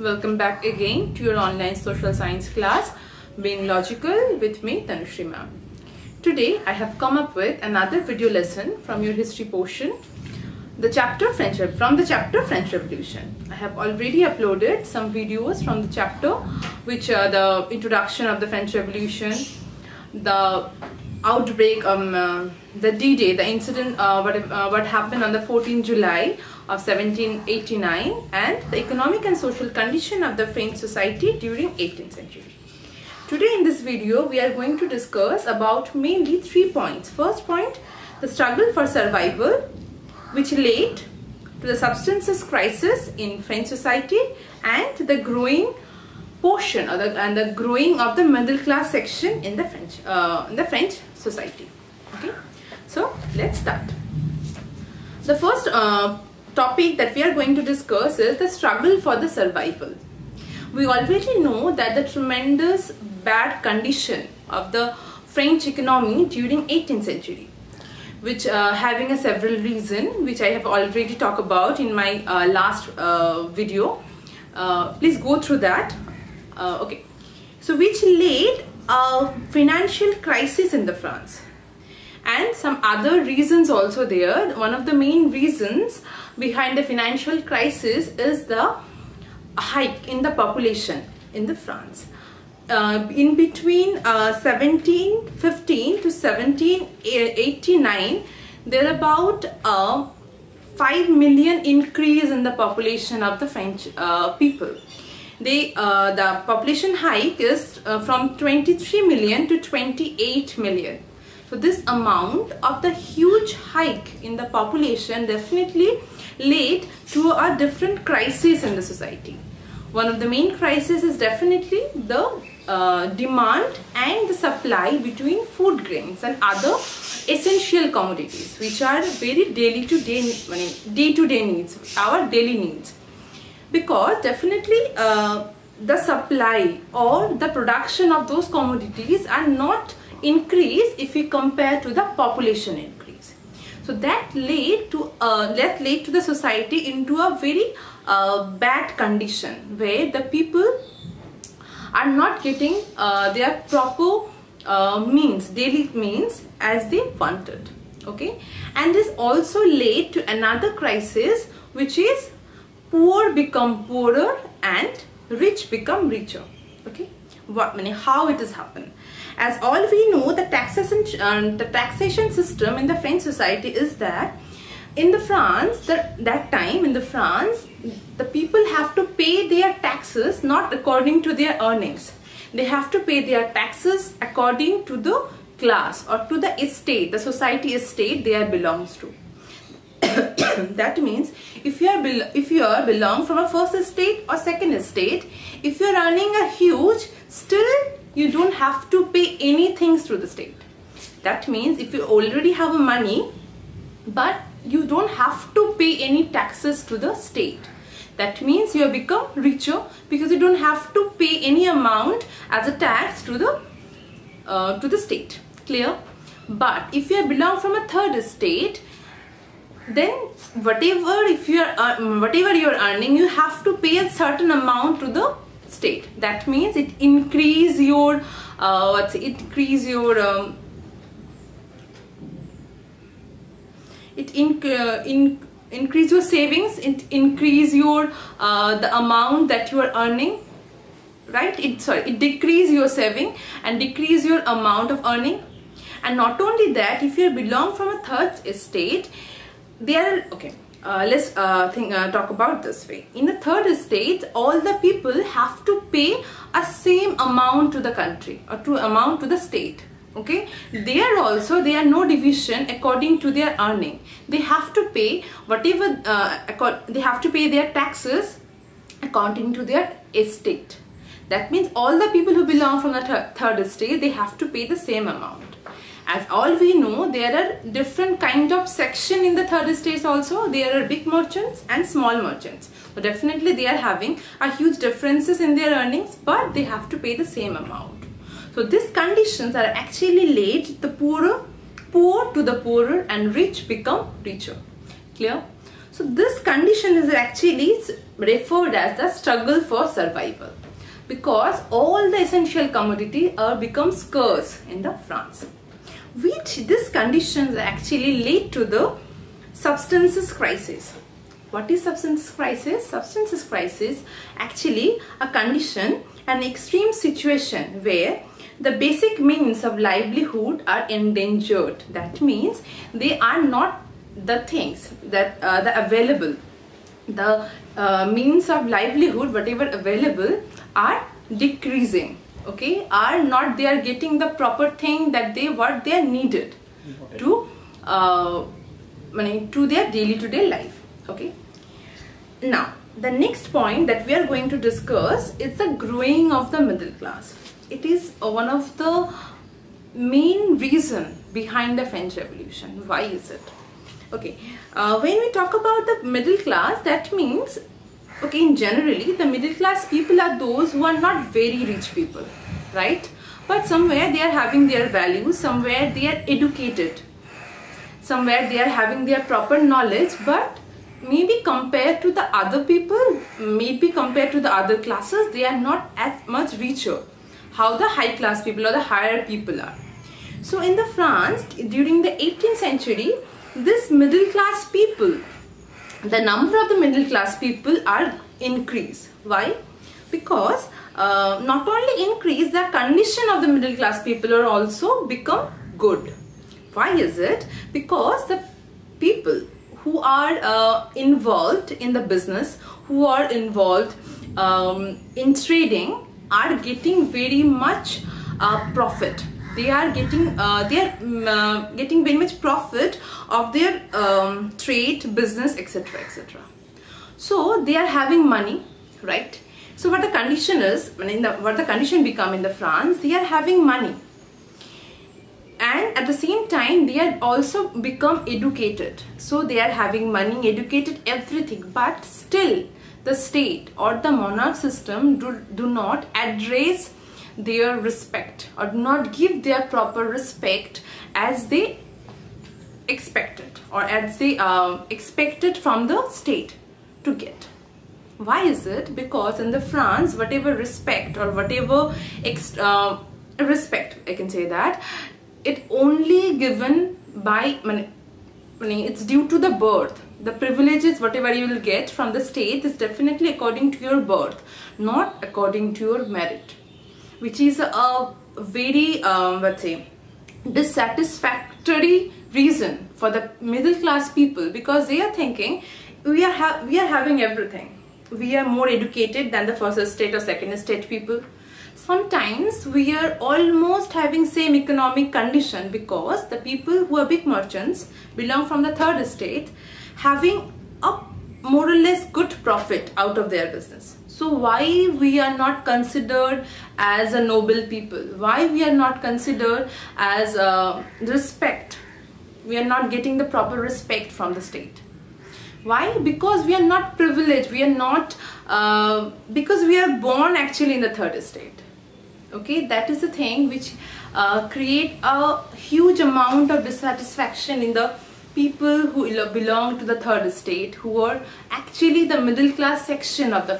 Welcome back again to your online social science class, Being Logical with me, Tanushree ma'am. Today I have come up with another video lesson from your history portion, from the chapter French Revolution. I have already uploaded some videos from the chapter, which are the introduction of the French Revolution, the outbreak, the D-Day, the incident, what happened on the 14th July of 1789, and the economic and social condition of the French society during 18th century. Today in this video, we are going to discuss about mainly 3 points. First point, the struggle for survival, which led to the subsistence crisis in French society and the growing portion and the growing of the middle class section in the French society. Okay, so let's start. The first topic that we are going to discuss is the struggle for the survival. We already know that the tremendous bad condition of the French economy during 18th century, which having a several reasons, which I have already talked about in my last video. Please go through that. Okay, so which led a financial crisis in the France, and some other reasons also there. One of the main reasons behind the financial crisis is the hike in the population in the France. In between 1715 to 1789, there are about 5 million increase in the population of the French people. The population hike is from 23 million to 28 million. So this amount of the huge hike in the population definitely led to a different crisis in the society. One of the main crises is definitely the demand and the supply between food grains and other essential commodities, which are very day-to-day needs, our daily needs. Because definitely the supply or the production of those commodities are not increased if we compare to the population increase. So that led to the society into a very bad condition, where the people are not getting their proper daily means as they wanted. Okay, and this also led to another crisis, which is poor become poorer and rich become richer. Okay, how it has happened? As all we know, the taxation system in the French society is that in the France, that time in the France, the people have to pay their taxes not according to their earnings. They have to pay their taxes according to the class or to the estate, the society estate they are belongs to. That means if you belong from a first estate or second estate, if you are earning a huge, still you don't have to pay anything through the state. That means if you already have money, but you don't have to pay any taxes to the state. That means you have become richer because you don't have to pay any amount as a tax to the state. Clear? But if you belong from a third estate, then whatever you are earning, you have to pay a certain amount to the state. That means it increase your increase your savings, it increase your the amount that you are earning, right? It decrease your saving and decrease your amount of earning. And not only that, if you belong from a third estate, let's talk about this way. In the third estate, all the people have to pay a same amount to the country or amount to the state. Okay, there also there are no division according to their earning. They have to pay whatever they have to pay their taxes according to their estate. That means all the people who belong from the third estate, they have to pay the same amount. As all we know, there are different kind of section in the third estates also. There are big merchants and small merchants. So definitely they are having a huge differences in their earnings, but they have to pay the same amount. So these conditions are actually led the poor to the poorer and rich become richer. Clear? So this condition is actually referred as the struggle for survival, because all the essential commodities become scarce in the France, which these conditions actually lead to the substances crisis. What is substance crisis? Substances crisis actually a condition, an extreme situation where the basic means of livelihood are endangered. That means they are not the things that the available, the means of livelihood, whatever available, are decreasing. Okay, are not, they are getting the proper thing that what they are needed to their day-to-day life. Okay, now the next point that we are going to discuss is the growing of the middle class. It is one of the main reason behind the French Revolution. Why is it? Okay, when we talk about the middle class, that means, okay, generally the middle class people are those who are not very rich people, right? But somewhere they are having their values, somewhere they are educated, somewhere they are having their proper knowledge, but maybe compared to the other people, maybe compared to the other classes, they are not as much richer how the high class people or the higher people are. So in the France during the 18th century, this middle class people, the number of the middle class people are increased. Why? Because not only increase, the condition of the middle class people are also become good. Why is it? Because the people who are involved in the business, who are involved in trading, are getting very much profit. They are getting very much profit of their trade, business, etc., etc. So they are having money, right? So what the condition is, what the condition become in the France, they are having money, and at the same time they are also become educated. So they are having money, educated, everything, but still the state or the monarch system do not address their respect or do not give their proper respect as they expected, or as they expected from the state to get. Why is it? Because in the France, whatever respect or whatever respect, I can say that, it only given by, it's due to the birth. The privileges, whatever you will get from the state, is definitely according to your birth, not according to your merit, which is a very, let's say, dissatisfactory reason for the middle class people, because they are thinking we are having everything. We are more educated than the first estate or second estate people. Sometimes we are almost having same economic condition, because the people who are big merchants belong from the third estate, having a more or less good profit out of their business. So why we are not considered as a noble people? Why we are not considered as respect? We are not getting the proper respect from the state. Why? Because we are not privileged. We are not, because we are born actually in the third estate. Okay, that is the thing which create a huge amount of dissatisfaction in the people who belong to the third estate, who are actually the middle class section of the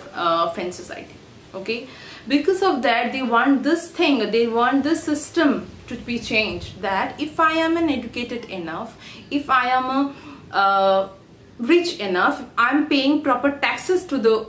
French society. Okay, because of that they want this thing, they want this system to be changed, that if I am an educated enough, if I am a rich enough, I am paying proper taxes to the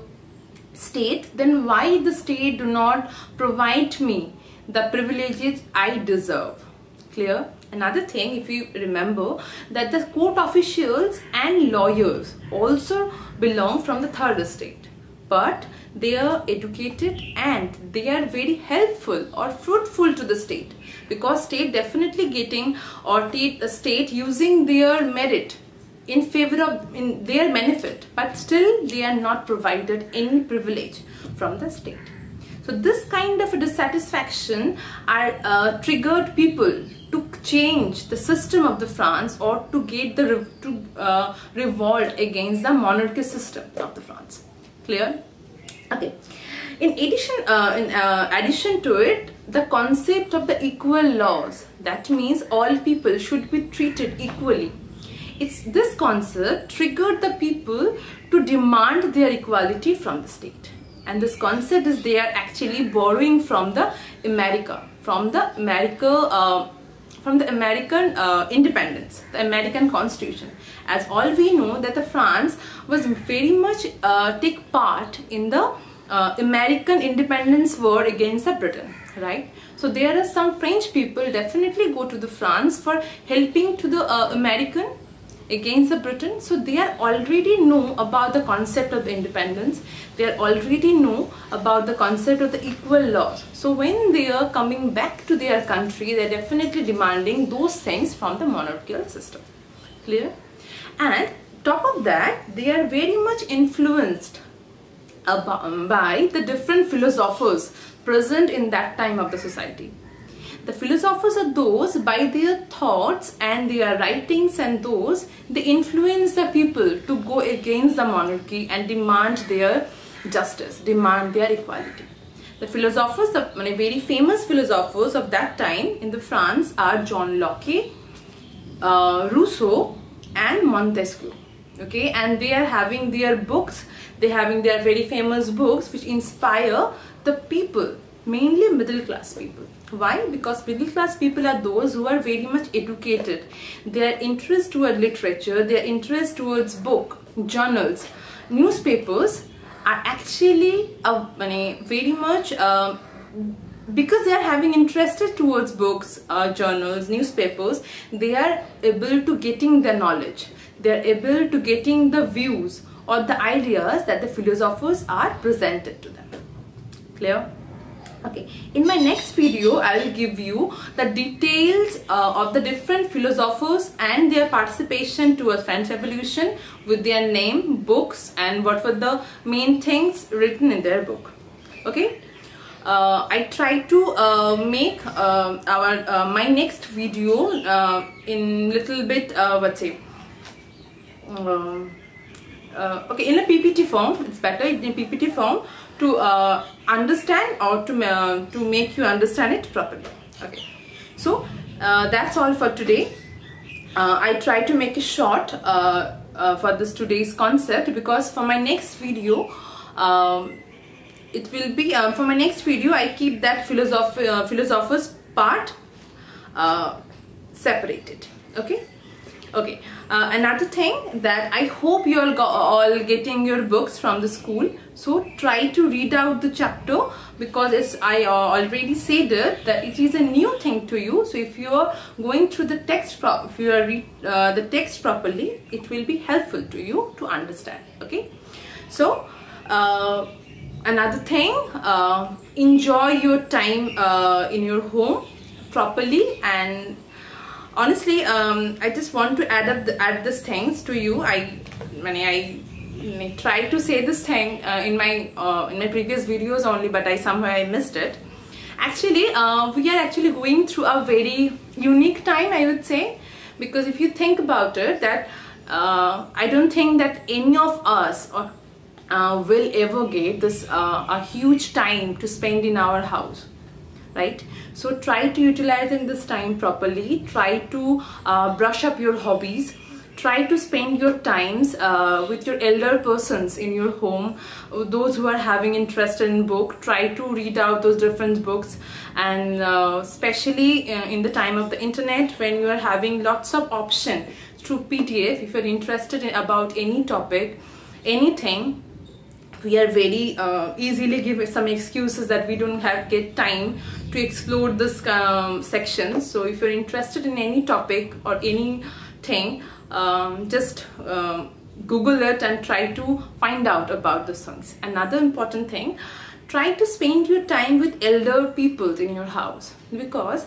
state, then why the state do not provide me the privileges I deserve? Clear? Another thing, if you remember, that the court officials and lawyers also belong from the third estate, but they are educated and they are very helpful or fruitful to the state, because state definitely getting, or the state using their merit in favor of, in their benefit, but still they are not provided any privilege from the state. So this kind of a dissatisfaction are triggered people to change the system of the France, or to get the revolt against the monarchy system of the France. Clear? Okay. In addition to it, the concept of the equal laws, that means all people should be treated equally This concept triggered the people to demand their equality from the state. And this concept is they are actually borrowing from the American independence, the American Constitution. As all we know that the France was very much take part in the American independence war against the Britain, right? So there are some French people definitely go to the France for helping to the American against the Britain. So they are already know about the concept of the independence. They are already know about the concept of the equal laws. So when they are coming back to their country, they are definitely demanding those things from the monarchical system. Clear? And top of that, they are very much influenced by the different philosophers present in that time of the society. The philosophers are those by their thoughts and their writings, and those they influence the people to go against the monarchy and demand their justice, demand their equality. The philosophers, the very famous philosophers of that time in the France are John Locke, Rousseau and Montesquieu. Okay, and they are having their books, they are having their very famous books which inspire the people, mainly middle class people. Why? Because middle class people are those who are very much educated. Their interest toward literature, their interest towards book, journals, newspapers are actually very much because they are having interested towards books, journals, newspapers. They are able to getting the knowledge. They are able to getting the views or the ideas that the philosophers are presented to them. Clear? Okay, in my next video, I will give you the details of the different philosophers and their participation towards French Revolution with their name, books, and what were the main things written in their book. Okay, I try to make my next video in little bit okay, in a PPT form. It's better in a PPT form to understand or to make you understand it properly. Okay, so that's all for today. I try to make it short for this today's concept, because for my next video it will be for my next video I keep that philosophers part separated. Okay, another thing that I hope you all getting your books from the school, so try to read out the chapter, because I already said that it is a new thing to you. So if you are going through the text, if you are read the text properly, it will be helpful to you to understand. Okay, so another thing, enjoy your time in your home properly. And honestly, I just want to add these things to you. I tried to say this thing in my previous videos only, but I missed it. Actually, we are actually going through a very unique time, I would say, because if you think about it, that I don't think that any of us will ever get this a huge time to spend in our house. Right? So try to utilize this time properly. Try to brush up your hobbies. Try to spend your times with your elder persons in your home, those who are having interest in book. Try to read out those different books, and especially in the time of the internet, when you are having lots of option through PDF. If you're interested in about any topic, anything, we are very easily give some excuses that we don't get time to explore this section. So if you're interested in any topic or anything, just Google it and try to find out about these things. Another important thing, try to spend your time with elder people in your house, because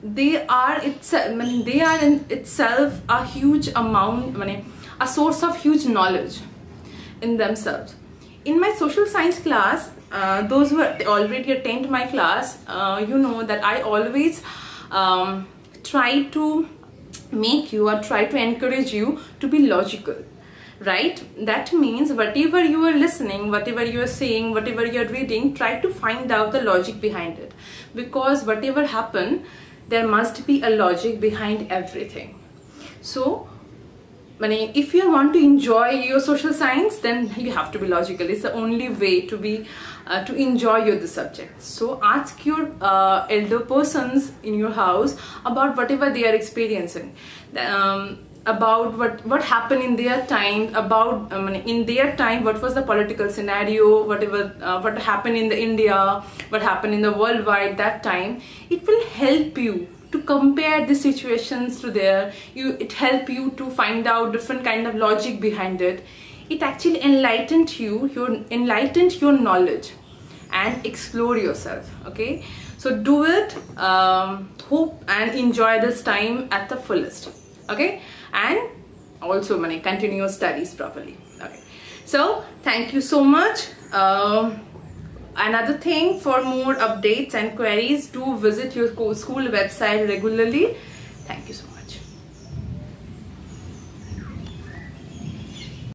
they are in itself a huge amount, a source of huge knowledge in themselves. In my social science class, those who already attend my class, you know that I always try to make you or try to encourage you to be logical, right? That means whatever you are listening, whatever you are saying, whatever you are reading, try to find out the logic behind it, because whatever happen, there must be a logic behind everything. So if you want to enjoy your social science, then you have to be logical. It's the only way to be to enjoy the subject. So ask your elder persons in your house about whatever they are experiencing, about what happened in their time, about in their time what was the political scenario, whatever what happened in the India, what happened in the worldwide that time. It will help you to compare the situations to it help you to find out different kind of logic behind it. It actually enlightened your knowledge and explore yourself. Okay, so do it. Hope and enjoy this time at the fullest. Okay, and also continue your studies properly. Okay, so thank you so much. Another thing, for more updates and queries, do visit your school website regularly. Thank you so much.